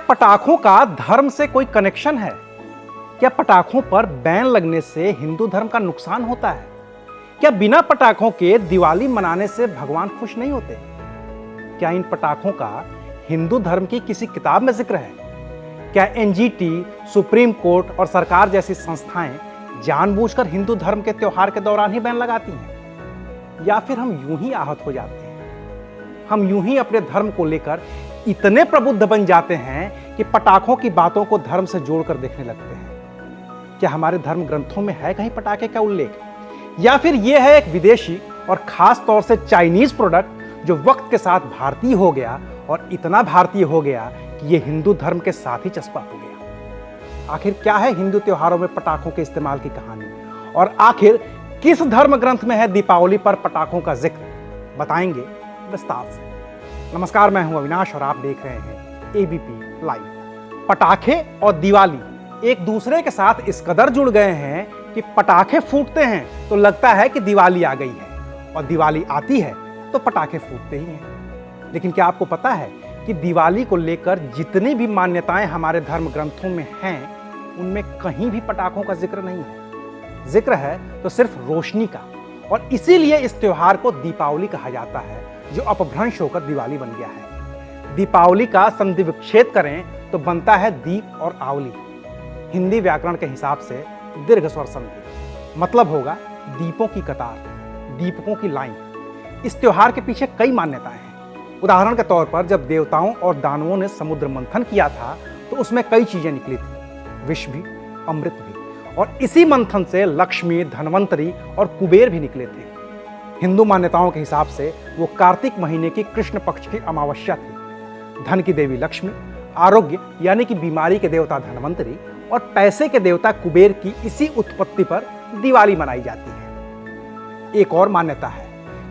पटाखों का धर्म से कोई कनेक्शन है? क्या पटाखों पर बैन लगने से हिंदू धर्म का नुकसान होता है? क्या बिना पटाखों के दिवाली मनाने से भगवान खुश नहीं होते? क्या इन पटाखों का हिंदू धर्म की किसी किताब में जिक्र है? क्या एनजीटी, सुप्रीम कोर्ट और सरकार जैसी संस्थाएं जानबूझकर हिंदू धर्म के त्योहार के दौरान ही बैन लगाती हैं? या फिर हम यूं ही आहत हो जाते हैं? हम यूं ही अपने धर्म को लेकर इतने प्रबुद्ध बन जाते हैं कि पटाखों की बातों को धर्म से जोड़कर देखने लगते हैं। क्या हमारे धर्म ग्रंथों में है कहीं पटाखे का उल्लेख? या फिर यह है एक विदेशी और खास तौर से चाइनीज प्रोडक्ट जो वक्त के साथ भारतीय हो गया और इतना भारतीय हो गया कि यह हिंदू धर्म के साथ ही चस्पा हो गया? आखिर क्या है हिंदू त्योहारों में पटाखों के इस्तेमाल की कहानी? और आखिर किस धर्म ग्रंथ में है दीपावली पर पटाखों का जिक्र? बताएंगे विस्तार से। नमस्कार, मैं हूं अविनाश और आप देख रहे हैं एबीपी लाइव। पटाखे और दिवाली एक दूसरे के साथ इस कदर जुड़ गए हैं कि पटाखे फूटते हैं तो लगता है कि दिवाली आ गई है, और दिवाली आती है तो पटाखे फूटते ही हैं। लेकिन क्या आपको पता है कि दिवाली को लेकर जितनी भी मान्यताएं हमारे धर्म ग्रंथों में हैं, उनमें कहीं भी पटाखों का जिक्र नहीं है। जिक्र है तो सिर्फ रोशनी का, और इसीलिए इस त्योहार को दीपावली कहा जाता है, जो अपभ्रंश होकर दिवाली बन गया है। दीपावली का संधि विच्छेद करें तो बनता है दीप और आवली। हिंदी व्याकरण के हिसाब से दीर्घ स्वर संधि मतलब होगा दीपों की कतार, दीपकों की लाइन। इस त्योहार के पीछे कई मान्यताएं हैं। उदाहरण के तौर पर जब देवताओं और दानवों ने समुद्र मंथन किया था तो उसमें कई चीजें निकली थी, विष भी, अमृत भी, और इसी मंथन से लक्ष्मी, धनवंतरी और कुबेर भी निकले थे। हिंदू मान्यताओं के हिसाब से वो कार्तिक महीने की कृष्ण पक्ष की अमावस्या थी। धन की देवी लक्ष्मी, आरोग्य यानी कि बीमारी के देवता धनवंतरी और पैसे के देवता कुबेर की इसी उत्पत्ति पर दिवाली मनाई जाती है। एक और मान्यता है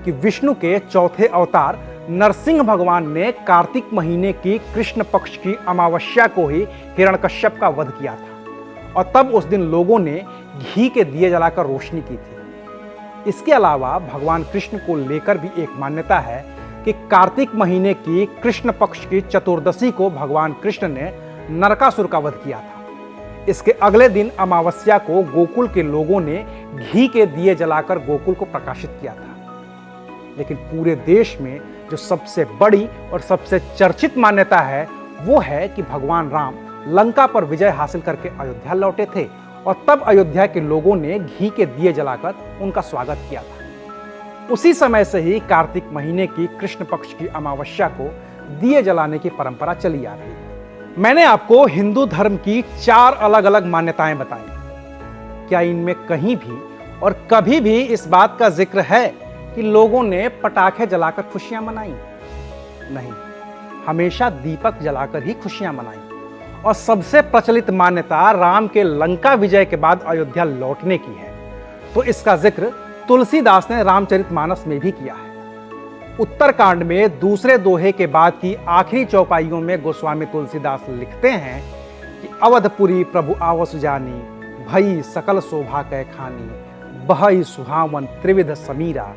कि विष्णु के चौथे अवतार नरसिंह भगवान ने कार्तिक महीने की कृष्ण पक्ष की अमावस्या को ही हिरण्यकश्यप का वध किया था, और तब उस दिन लोगों ने घी के दिए जलाकर रोशनी की थी। इसके अलावा भगवान कृष्ण को लेकर भी एक मान्यता है कि कार्तिक महीने की कृष्ण पक्ष की चतुर्दशी को भगवान कृष्ण ने नरकासुर का वध किया था। इसके अगले दिन अमावस्या को गोकुल के लोगों ने घी के दिए जलाकर गोकुल को प्रकाशित किया था। लेकिन पूरे देश में जो सबसे बड़ी और सबसे चर्चित मान्यता है वो है कि भगवान राम लंका पर विजय हासिल करके अयोध्या लौटे थे, और तब अयोध्या के लोगों ने घी के दिए जलाकर उनका स्वागत किया था। उसी समय से ही कार्तिक महीने की कृष्ण पक्ष की अमावस्या को दिए जलाने की परंपरा चली आ रही है। मैंने आपको हिंदू धर्म की 4 अलग अलग मान्यताएं बताई। क्या इनमें कहीं भी और कभी भी इस बात का जिक्र है कि लोगों ने पटाखे जलाकर खुशियां मनाई? नहीं, हमेशा दीपक जलाकर ही खुशियां मनाई। और सबसे प्रचलित मान्यता राम के लंका विजय के बाद अयोध्या लौटने की है, तो इसका जिक्र तुलसीदास ने रामचरितमानस में भी किया है। उत्तरकांड में दूसरे दोहे के बाद की आखिरी चौपाइयों में गोस्वामी तुलसीदास लिखते हैं कि अवधपुरी प्रभु आवस जानी, भई सकल शोभा कै खानी, बहई सुहावन त्रिविध समीरा,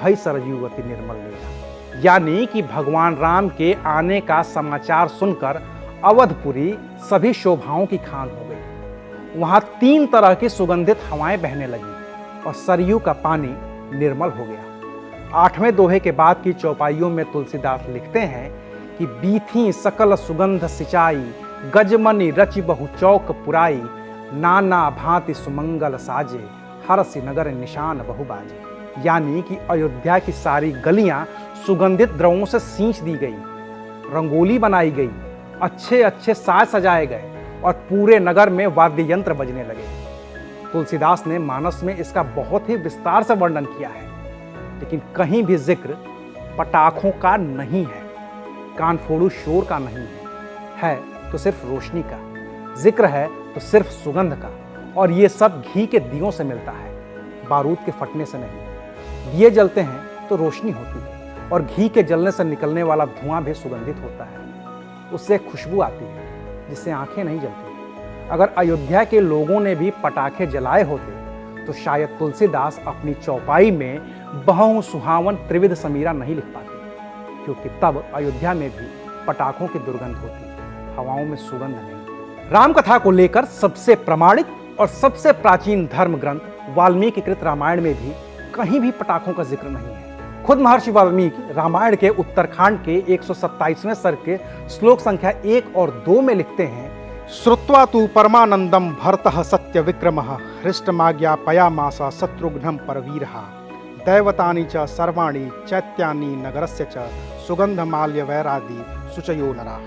भई सरयुवती निर्मल नीरा। यानी कि भगवान राम के आने का समाचार सुनकर अवधपुरी सभी शोभाओं की खान हो गई। वहां 3 तरह की सुगंधित हवाएं बहने लगी और सरयू का पानी निर्मल हो गया। 8वें दोहे के बाद की चौपाइयों में तुलसीदास लिखते हैं कि बीथी सकल सुगंध सिंचाई, गजमनि रचि बहु चौक पुराई, नाना भांति सुमंगल साजे, हरसि नगर निशान बहु बाजे। यानी कि अयोध्या की सारी गलियां सुगंधित द्रव्यों से सींच दी गई, रंगोली बनाई गई, अच्छे अच्छे साज सजाए गए और पूरे नगर में वाद्य यंत्र बजने लगे। तुलसीदास ने मानस में इसका बहुत ही विस्तार से वर्णन किया है, लेकिन कहीं भी जिक्र पटाखों का नहीं है, कानफोड़ू शोर का नहीं है तो सिर्फ रोशनी का। जिक्र है तो सिर्फ सुगंध का, और ये सब घी के दियों से मिलता है, बारूद के फटने से नहीं। दिए जलते हैं तो रोशनी होती है, और घी के जलने से निकलने वाला धुआं भी सुगंधित होता है, उससे खुशबू आती है जिससे आंखें नहीं जलती। अगर अयोध्या के लोगों ने भी पटाखे जलाए होते तो शायद तुलसीदास अपनी चौपाई में बहू सुहावन त्रिविध समीरा नहीं लिख पाते, क्योंकि तब अयोध्या में भी पटाखों की दुर्गंध होती, हवाओं में सुगंध नहीं। राम कथा को लेकर सबसे प्रमाणित और सबसे प्राचीन धर्म ग्रंथ वाल्मीकि कृत रामायण में भी कहीं भी पटाखों का जिक्र नहीं है। खुद महर्षि वाल्मीकि रामायण के उत्तरकांड के 127वें सर्ग के श्लोक संख्या 1 और 2 में लिखते हैं, श्रुत्वा तु परमानंदम भरतः सत्य विक्रमः हृष्टमाज्ञापयामास शत्रुघ्नं परवीरः दैवतानि च सर्वाणि चैत्यानि नगरस्य च सुगंधमाल्य वैरादि सुचयो नरा।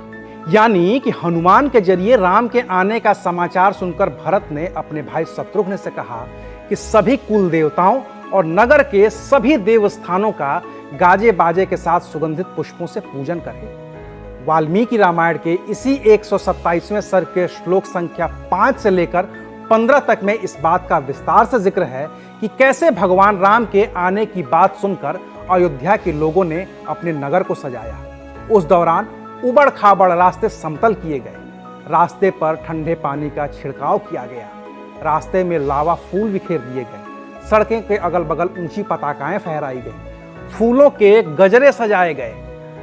यानी कि हनुमान के जरिए राम के आने का समाचार सुनकर भरत ने अपने भाई शत्रुघ्न से कहा कि सभी कुल देवताओं और नगर के सभी देवस्थानों का गाजे बाजे के साथ सुगंधित पुष्पों से पूजन करें। वाल्मीकि रामायण के इसी 127वें सर्ग के श्लोक संख्या 5 से लेकर 15 तक में इस बात का विस्तार से जिक्र है कि कैसे भगवान राम के आने की बात सुनकर अयोध्या के लोगों ने अपने नगर को सजाया। उस दौरान उबड़ खाबड़ रास्ते समतल किए गए, रास्ते पर ठंडे पानी का छिड़काव किया गया, रास्ते में लावा फूल बिखेर दिए गए, सड़कें के अगल बगल ऊंची पताकाएं फहराई गई, फूलों के गजरे सजाए गए।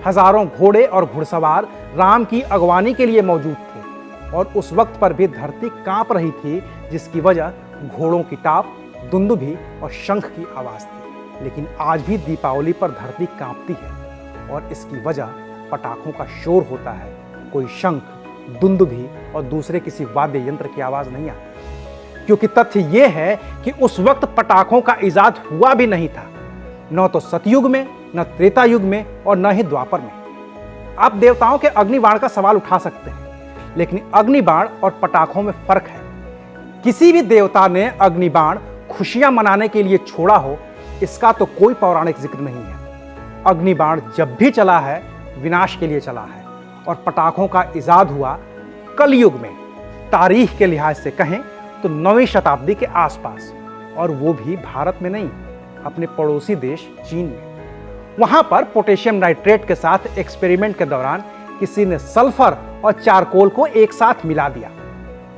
हजारों घोड़े और घुड़सवार राम की अगवानी के लिए मौजूद थे और उस वक्त पर भी धरती कांप रही थी, जिसकी वजह घोड़ों की टाप, दुंदुभी और शंख की आवाज थी। लेकिन आज भी दीपावली पर धरती कांपती है और इसकी वजह पटाखों का शोर होता है। कोई शंख, दुंदुभी और दूसरे किसी वाद्य यंत्र की आवाज नहीं आती, क्योंकि तथ्य यह है कि उस वक्त पटाखों का इजाद हुआ भी नहीं था, न तो सतयुग में, न त्रेता युग में और न ही द्वापर में। आप देवताओं के अग्निबाण का सवाल उठा सकते हैं, लेकिन अग्निबाण और पटाखों में फर्क है। किसी भी देवता ने अग्निबाण खुशियां मनाने के लिए छोड़ा हो, इसका तो कोई पौराणिक जिक्र नहीं है। अग्निबाण जब भी चला है विनाश के लिए चला है और पटाखों का इजाद हुआ कलयुग में, तारीख के लिहाज से कहें तो 9वीं शताब्दी के आसपास, और वो भी भारत में नहीं, अपने पड़ोसी देश चीन में। वहां पर पोटेशियम नाइट्रेट के साथ एक्सपेरिमेंट के दौरान किसी ने सल्फर और चारकोल को एक साथ मिला दिया।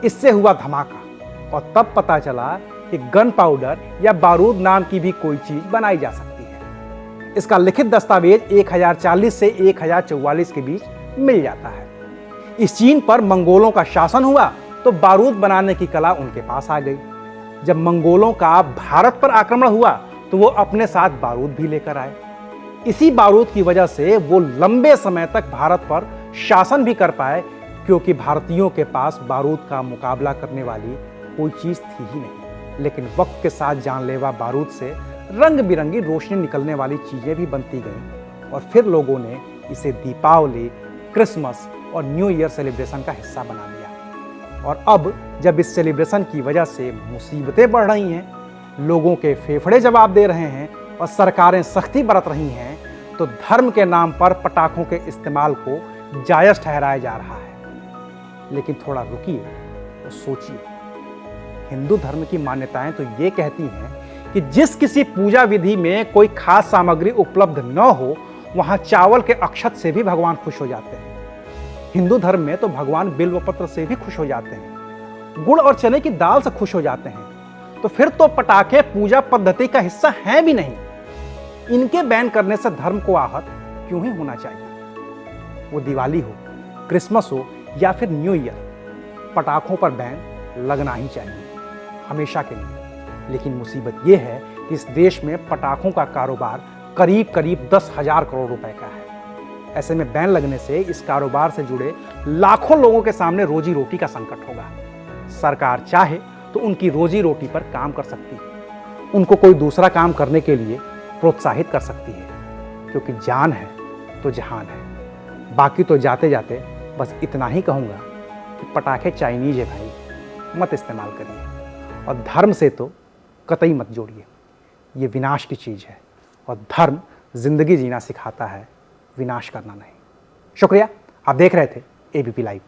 इससे हुआ धमाका और तब पता चला कि गन पाउडर या बारूद नाम की भी कोई चीज बनाई जा सकती है। इसका लिखित दस्तावेज 1040 से 1044 के बीच मिल जाता है। इस चीन पर मंगोलों का शासन हुआ तो बारूद बनाने की कला उनके पास आ गई। जब मंगोलों का भारत पर आक्रमण हुआ तो वो अपने साथ बारूद भी लेकर आए। इसी बारूद की वजह से वो लंबे समय तक भारत पर शासन भी कर पाए, क्योंकि भारतीयों के पास बारूद का मुकाबला करने वाली कोई चीज थी ही नहीं। लेकिन वक्त के साथ जानलेवा बारूद से रंग बिरंगी रोशनी निकलने वाली चीजें भी बनती गईं और फिर लोगों ने इसे दीपावली, क्रिसमस और न्यू ईयर सेलिब्रेशन का हिस्सा बना लिया। और अब जब इस सेलिब्रेशन की वजह से मुसीबतें बढ़ रही हैं, लोगों के फेफड़े जवाब दे रहे हैं और सरकारें सख्ती बरत रही हैं, तो धर्म के नाम पर पटाखों के इस्तेमाल को जायज ठहराया जा रहा है। लेकिन थोड़ा रुकिए और सोचिए। हिंदू धर्म की मान्यताएं तो ये कहती हैं कि जिस किसी पूजा विधि में कोई खास सामग्री उपलब्ध न हो, वहां चावल के अक्षत से भी भगवान खुश हो जाते हैं। हिंदू धर्म में तो भगवान बिल्व पत्र से भी खुश हो जाते हैं, गुड़ और चने की दाल से खुश हो जाते हैं। तो फिर तो पटाखे पूजा पद्धति का हिस्सा हैं भी नहीं। इनके बैन करने से धर्म को आहत क्यों ही होना चाहिए? वो दिवाली हो, क्रिसमस हो या फिर न्यू ईयर, पटाखों पर बैन लगना ही चाहिए, हमेशा के लिए। लेकिन मुसीबत यह है कि इस देश में पटाखों का कारोबार करीब करीब 10,000 करोड़ रुपए का है। ऐसे में बैन लगने से इस कारोबार से जुड़े लाखों लोगों के सामने रोजी रोटी का संकट होगा। सरकार चाहे तो उनकी रोजी रोटी पर काम कर सकती है, उनको कोई दूसरा काम करने के लिए प्रोत्साहित कर सकती है, क्योंकि जान है तो जहान है। बाकी तो जाते जाते बस इतना ही कहूँगा कि पटाखे चाइनीज है भाई, मत इस्तेमाल करिए और धर्म से तो कतई मत जोड़िए। ये विनाश की चीज़ है और धर्म जिंदगी जीना सिखाता है, विनाश करना नहीं। शुक्रिया, आप देख रहे थे एबीपी लाइव।